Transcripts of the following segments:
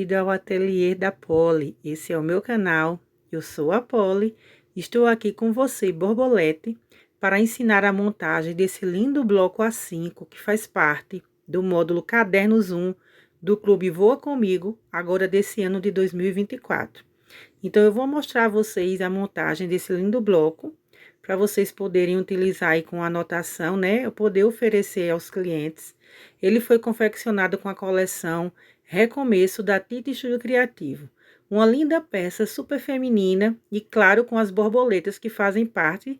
bem-vindo ao ateliê da Polly. Esse é o meu canal, eu sou a Polly, estou aqui com você, Borbolete, para ensinar a montagem desse lindo bloco A5 que faz parte do módulo Cadernos 1 do Clube Voa Comigo, agora desse ano de 2024. Então, eu vou mostrar a vocês a montagem desse lindo bloco, para vocês poderem utilizar aí com anotação, né? Eu poder oferecer aos clientes. Ele foi confeccionado com a coleção Recomeço da Tita Estúdio Criativo. Uma linda peça super feminina e, claro, com as borboletas que fazem parte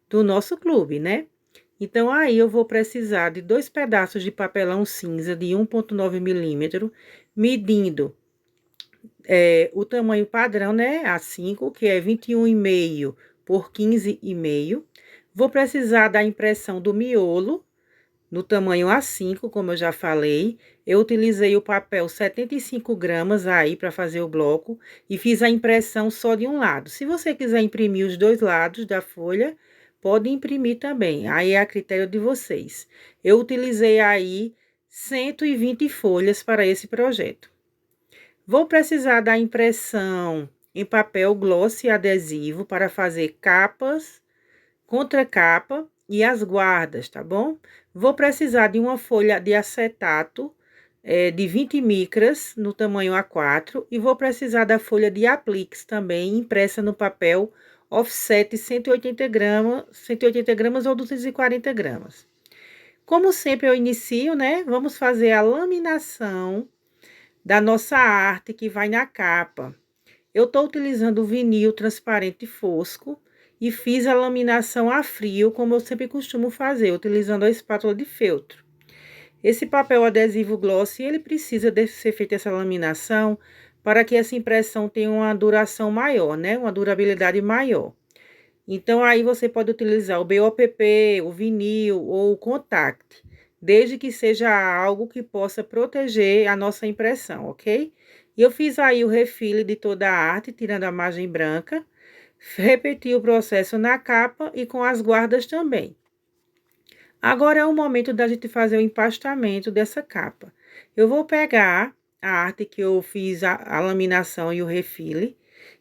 do nosso clube, né? Então, aí eu vou precisar de 2 pedaços de papelão cinza de 1,9 milímetro, medindo o tamanho padrão, né? A5, que é 21,5 por 15,5. Vou precisar da impressão do miolo, no tamanho A5, como eu já falei. Eu utilizei o papel 75 gramas aí para fazer o bloco e fiz a impressão só de um lado. Se você quiser imprimir os dois lados da folha, pode imprimir também, aí é a critério de vocês. Eu utilizei aí 120 folhas para esse projeto. Vou precisar da impressão em papel gloss e adesivo para fazer capas, contracapa e as guardas, tá bom? Vou precisar de uma folha de acetato de 20 micras no tamanho A4 e vou precisar da folha de apliques também impressa no papel offset 180 gramas ou 240 gramas. Como sempre eu inicio, né? Vamos fazer a laminação da nossa arte que vai na capa. Eu estou utilizando o vinil transparente fosco e fiz a laminação a frio, como eu sempre costumo fazer, utilizando a espátula de feltro. Esse papel adesivo gloss, ele precisa ser feita essa laminação para que essa impressão tenha uma duração maior, né? Uma durabilidade maior. Então, aí você pode utilizar o BOPP, o vinil ou o contact, desde que seja algo que possa proteger a nossa impressão, ok? E eu fiz aí o refile de toda a arte, tirando a margem branca, repeti o processo na capa e com as guardas também. Agora é o momento da gente fazer o empastamento dessa capa. Eu vou pegar a arte que eu fiz a laminação e o refile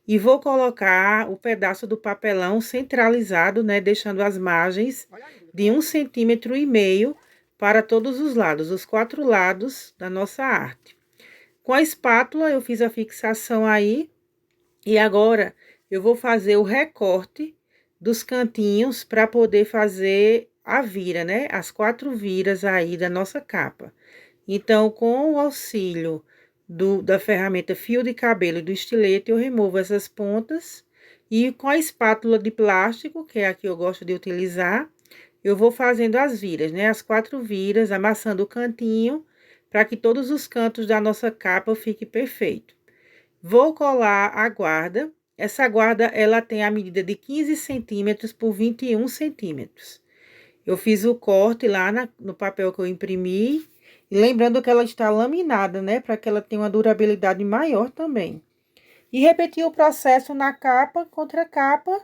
e vou colocar o pedaço do papelão centralizado, né, deixando as margens de 1,5 cm para todos os lados, os 4 lados da nossa arte. Com a espátula eu fiz a fixação aí e agora eu vou fazer o recorte dos cantinhos para poder fazer a vira, né? As 4 viras aí da nossa capa. Então, com o auxílio da ferramenta fio de cabelo e do estilete, eu removo essas pontas e com a espátula de plástico, que é a que eu gosto de utilizar, eu vou fazendo as viras, né? As 4 viras, amassando o cantinho para que todos os cantos da nossa capa fiquem perfeito. Vou colar a guarda. Essa guarda, ela tem a medida de 15 centímetros por 21 centímetros. Eu fiz o corte lá no papel que eu imprimi. E lembrando que ela está laminada, né? Para que ela tenha uma durabilidade maior também. E repeti o processo na capa, contra capa.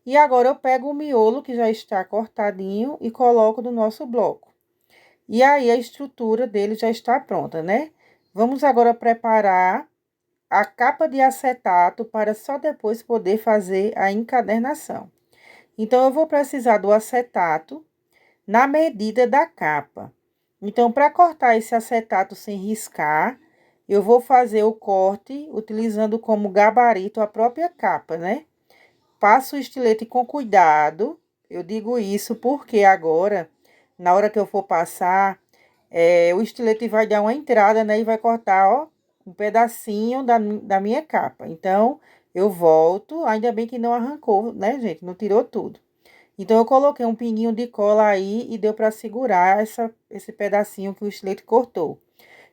E agora eu pego o miolo que já está cortadinho e coloco no nosso bloco. E aí a estrutura dele já está pronta, né? Vamos agora preparar a capa de acetato para só depois poder fazer a encadernação. Então, eu vou precisar do acetato na medida da capa. Então, para cortar esse acetato sem riscar, eu vou fazer o corte utilizando como gabarito a própria capa, né? Passo o estilete com cuidado. Eu digo isso porque agora, na hora que eu for passar, o estilete vai dar uma entrada, né? E vai cortar, ó, um pedacinho da minha capa. Então, eu volto, ainda bem que não arrancou, né, gente? Não tirou tudo. Então, eu coloquei um pinguinho de cola aí e deu para segurar esse pedacinho que o estilete cortou.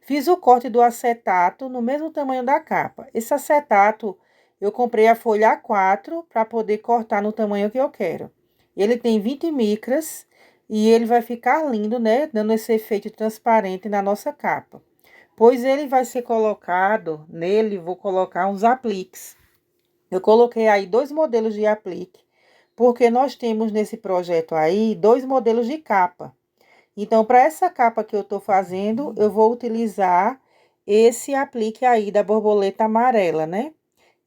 Fiz o corte do acetato no mesmo tamanho da capa. Esse acetato, eu comprei a folha A4 para poder cortar no tamanho que eu quero. Ele tem 20 micras e ele vai ficar lindo, né? Dando esse efeito transparente na nossa capa. Pois ele vai ser colocado, nele vou colocar uns apliques. Eu coloquei aí 2 modelos de aplique, porque nós temos nesse projeto aí 2 modelos de capa. Então, para essa capa que eu tô fazendo, eu vou utilizar esse aplique aí da borboleta amarela, né?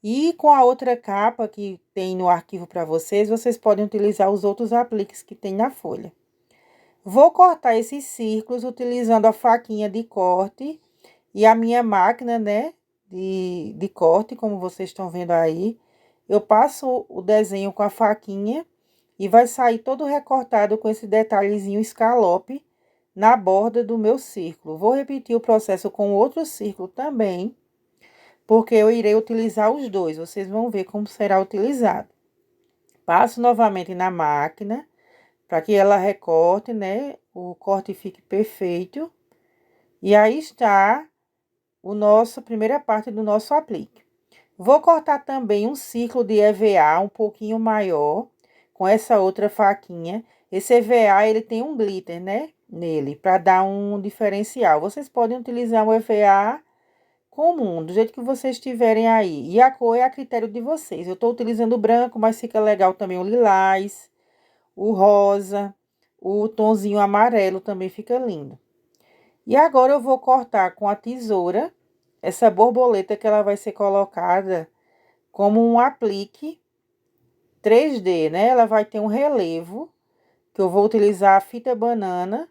E com a outra capa que tem no arquivo para vocês, vocês podem utilizar os outros apliques que tem na folha. Vou cortar esses círculos utilizando a faquinha de corte e a minha máquina, né, de corte, como vocês estão vendo aí. Eu passo o desenho com a faquinha e vai sair todo recortado com esse detalhezinho escalope na borda do meu círculo. Vou repetir o processo com outro círculo também, porque eu irei utilizar os dois. Vocês vão ver como será utilizado. Passo novamente na máquina, para que ela recorte, né? O corte fique perfeito. E aí está primeira parte do nosso aplique. Vou cortar também um círculo de EVA um pouquinho maior, com essa outra faquinha. Esse EVA, ele tem um glitter, né? Nele, para dar um diferencial. Vocês podem utilizar um EVA comum, do jeito que vocês tiverem aí. E a cor é a critério de vocês. Eu estou utilizando o branco, mas fica legal também o lilás, o rosa, o tonzinho amarelo também fica lindo. E agora eu vou cortar com a tesoura essa borboleta que ela vai ser colocada como um aplique 3D, né? Ela vai ter um relevo, que eu vou utilizar a fita banana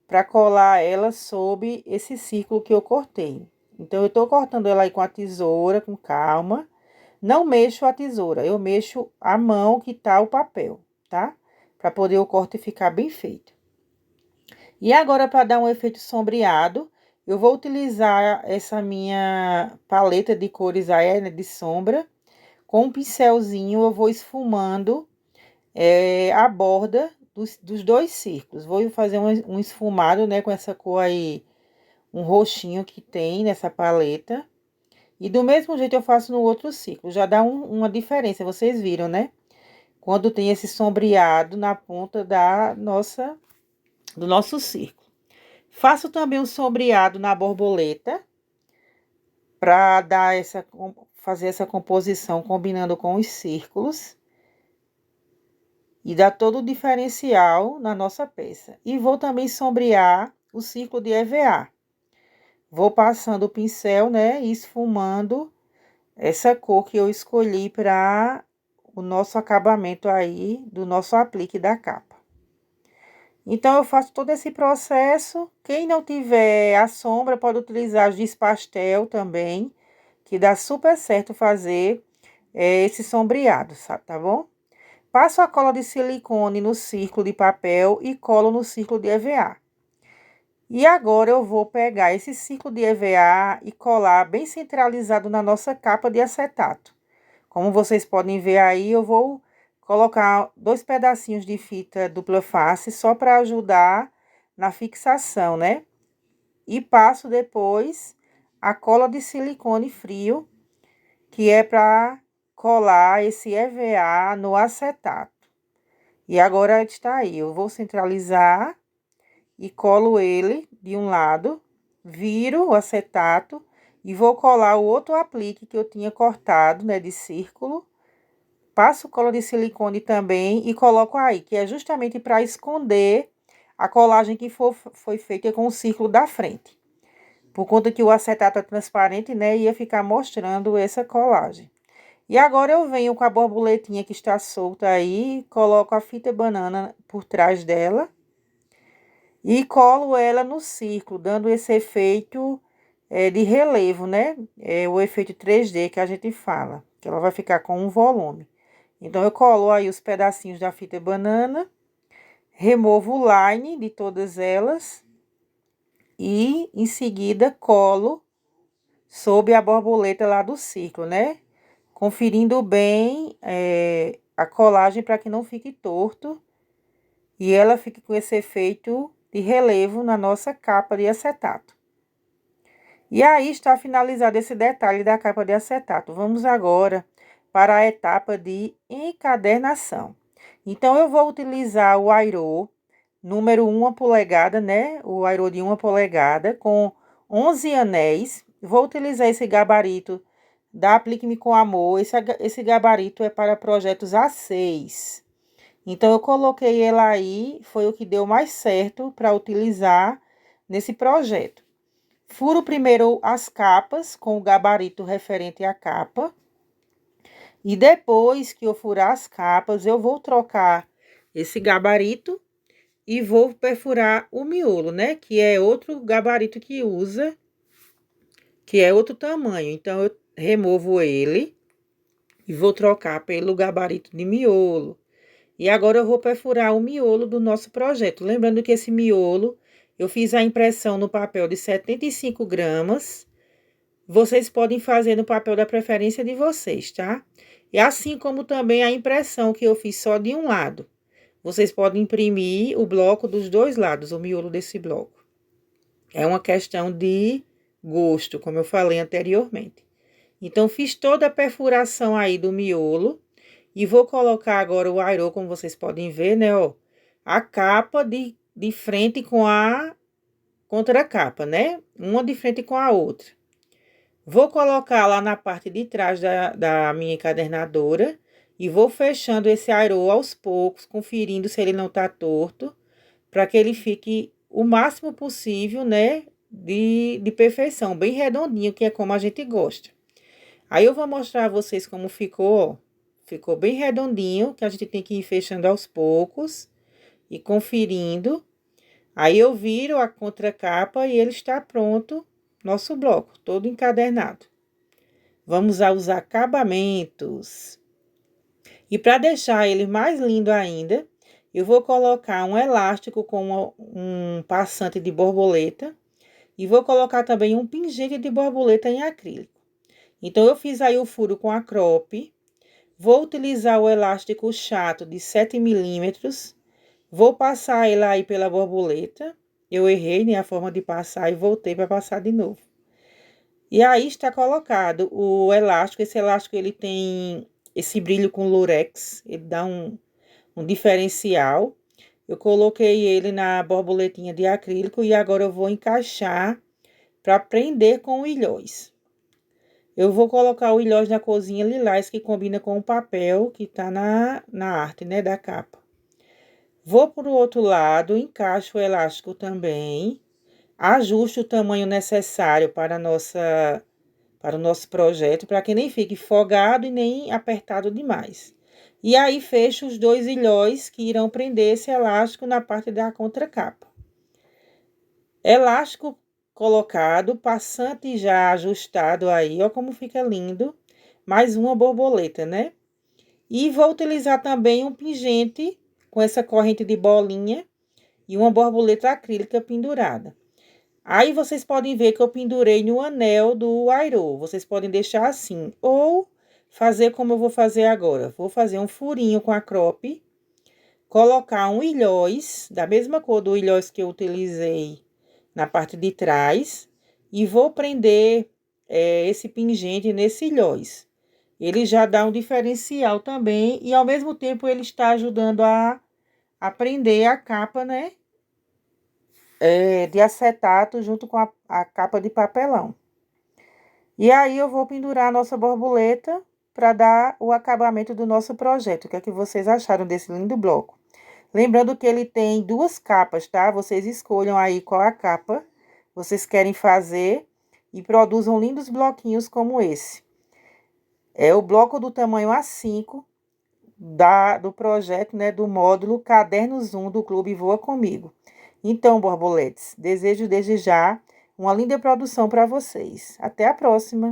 para colar ela sob esse círculo que eu cortei. Então, eu tô cortando ela aí com a tesoura, com calma. Não mexo a tesoura, eu mexo a mão que tá o papel, tá? Para poder o corte ficar bem feito. E agora, para dar um efeito sombreado, eu vou utilizar essa minha paleta de cores aí, né, de sombra. Com um pincelzinho, eu vou esfumando a borda dos dois círculos. Vou fazer um esfumado, né, com essa cor aí, um roxinho que tem nessa paleta. E do mesmo jeito eu faço no outro círculo. Já dá uma diferença, vocês viram, né? Quando tem esse sombreado na ponta do nosso círculo. Faço também um sombreado na borboleta, para fazer essa composição combinando com os círculos. E dá todo o diferencial na nossa peça. E vou também sombrear o círculo de EVA. Vou passando o pincel, né, e esfumando essa cor que eu escolhi para o nosso acabamento aí do nosso aplique da capa. Então, eu faço todo esse processo. Quem não tiver a sombra, pode utilizar giz pastel também, que dá super certo fazer esse sombreado, sabe, tá bom? Passo a cola de silicone no círculo de papel e colo no círculo de EVA. E agora eu vou pegar esse círculo de EVA e colar bem centralizado na nossa capa de acetato. Como vocês podem ver aí, eu vou colocar 2 pedacinhos de fita dupla face só para ajudar na fixação, né? E passo depois a cola de silicone frio, que é para colar esse EVA no acetato. E agora está aí, eu vou centralizar e colo ele de um lado, viro o acetato e vou colar o outro aplique que eu tinha cortado, né, de círculo. Passo cola de silicone também e coloco aí, que é justamente para esconder a colagem que foi feita com o círculo da frente. Por conta que o acetato é transparente, né, ia ficar mostrando essa colagem. E agora eu venho com a borboletinha que está solta aí, coloco a fita banana por trás dela e colo ela no círculo, dando esse efeito de relevo, né? É o efeito 3D que a gente fala, que ela vai ficar com um volume. Então, eu colo aí os pedacinhos da fita banana, removo o line de todas elas e, em seguida, colo sobre a borboleta lá do círculo, né? Conferindo bem a colagem para que não fique torto e ela fique com esse efeito de relevo na nossa capa de acetato. E aí está finalizado esse detalhe da capa de acetato. Vamos agora para a etapa de encadernação. Então, eu vou utilizar o airô número 1 polegada, né? O airô de 1 polegada com 11 anéis. Vou utilizar esse gabarito da Aplique-me com Amor. Esse gabarito é para projetos A6. Então, eu coloquei ela aí, foi o que deu mais certo para utilizar nesse projeto. Furo primeiro as capas com o gabarito referente à capa. E depois que eu furar as capas, eu vou trocar esse gabarito e vou perfurar o miolo, né? Que é outro gabarito que usa, que é outro tamanho. Então, eu removo ele e vou trocar pelo gabarito de miolo. E agora eu vou perfurar o miolo do nosso projeto. Lembrando que esse miolo, eu fiz a impressão no papel de 75 gramas. Vocês podem fazer no papel da preferência de vocês, tá? E assim como também a impressão que eu fiz só de um lado. Vocês podem imprimir o bloco dos dois lados, o miolo desse bloco. É uma questão de gosto, como eu falei anteriormente. Então, fiz toda a perfuração aí do miolo. E vou colocar agora o airô, como vocês podem ver, né, ó. A capa de frente com a contracapa, né? Uma de frente com a outra. Vou colocar lá na parte de trás da minha encadernadora. E vou fechando esse airô aos poucos, conferindo se ele não tá torto. Para que ele fique o máximo possível, né? De perfeição, bem redondinho, que é como a gente gosta. Aí eu vou mostrar a vocês como ficou, ó. Ficou bem redondinho, que a gente tem que ir fechando aos poucos e conferindo. Aí eu viro a contracapa e ele está pronto, nosso bloco, todo encadernado. Vamos aos acabamentos. E para deixar ele mais lindo ainda, eu vou colocar um elástico com um passante de borboleta. E vou colocar também um pingente de borboleta em acrílico. Então, eu fiz aí o furo com a cropp. Vou utilizar o elástico chato de 7 milímetros. Vou passar ele aí pela borboleta. Eu errei, né, a forma de passar e voltei para passar de novo. E aí está colocado o elástico. Esse elástico, ele tem esse brilho com lurex. Ele dá um diferencial. Eu coloquei ele na borboletinha de acrílico e agora eu vou encaixar para prender com o ilhóis. Eu vou colocar o ilhós na corzinha lilás, que combina com o papel que tá na arte, né, da capa. Vou pro outro lado, encaixo o elástico também, ajusto o tamanho necessário para o nosso projeto, para que nem fique folgado e nem apertado demais. E aí, fecho os dois ilhóis que irão prender esse elástico na parte da contracapa. Elástico colocado, passante já ajustado aí, ó como fica lindo. Mais uma borboleta, né? E vou utilizar também um pingente com essa corrente de bolinha e uma borboleta acrílica pendurada. Aí, vocês podem ver que eu pendurei no anel do airô. Vocês podem deixar assim, ou fazer como eu vou fazer agora. Vou fazer um furinho com a cropp, colocar um ilhós, da mesma cor do ilhós que eu utilizei na parte de trás, e vou prender esse pingente nesse ilhós. Ele já dá um diferencial também, e ao mesmo tempo ele está ajudando a prender a capa, né? De acetato junto com a capa de papelão. E aí, eu vou pendurar a nossa borboleta para dar o acabamento do nosso projeto. O que é que vocês acharam desse lindo bloco? Lembrando que ele tem duas capas, tá? Vocês escolham aí qual a capa vocês querem fazer e produzam lindos bloquinhos como esse. É o bloco do tamanho A5 do projeto, né? Do módulo Cadernos 1 do Clube Voa Comigo. Então, borboletes, desejo desde já uma linda produção para vocês. Até a próxima!